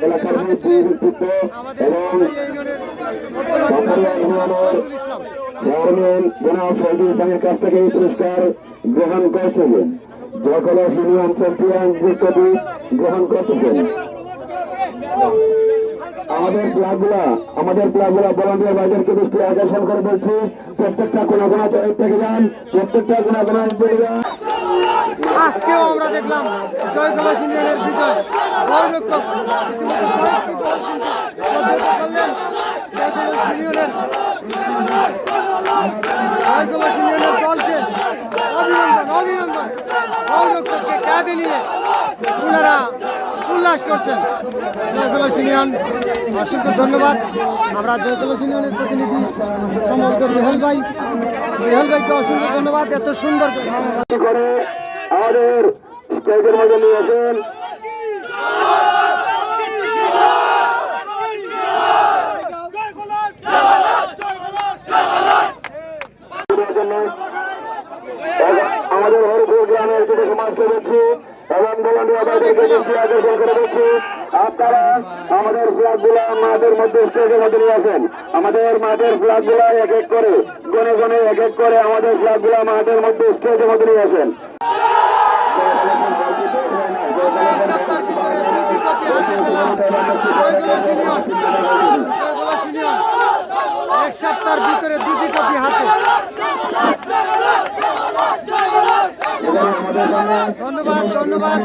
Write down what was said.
এলাকার মন্ত্রী ব্যক্তিত্ব এবং চেয়ারম্যান জনাব শহীদুল ইসলামের কাছ থেকে এই পুরস্কার গ্রহণ করছেন। জয়কলস ইউনিয়ন চ্যাম্পিয়ন কবি গ্রহণ করতেছেন। আমাদের ক্লাবগুলা ভলান্টিয়ার ভাইদেরকে দৃষ্টি আকর্ষণ করে বলছি, প্রত্যেকটা কোনা থেকে যান, প্রত্যেকটা কোনা থেকে যান। আজকেও আমরা দেখলাম জয়কলস ইউনিয়নের বিজয় গোলরক্ষক জয়কলস ইউনিয়নের দলকে অভিনন্দন গোলরক্ষককে কাঁধে নিয়ে ওনারা উল্লাস করছেন। জয়কলস ইউনিয়ন অসংখ্য ধন্যবাদ। আমরা জয়কলস ইউনিয়নের প্রতিনিধি সম্ভবত রেহল ভাইকে অসংখ্য ধন্যবাদ এত সুন্দর করে আমাদের স্টেজের মধ্যে নিয়ে আসেন। আমাদের হরিপুর গ্রামের যুব সমাজকে বলছি এবং ভলান্টিয়ারদেরকে দৃষ্টি আকর্ষণ করে বলছি, আপনারা আমাদের ফ্ল্যাগ গুলা মাঠের মধ্যে স্টেজের মধ্যে নিয়ে আসেন। আমাদের মাঠের ফ্ল্যাগ গুলা এক এক করে গনে এক এক করে আমাদের ফ্ল্যাগ গুলা মাঠের মধ্যে স্টেজের মধ্যে নিয়ে আসেন। এক সপ্তাহের ভিতরে 2টি কপি হাতে। ধন্যবাদ।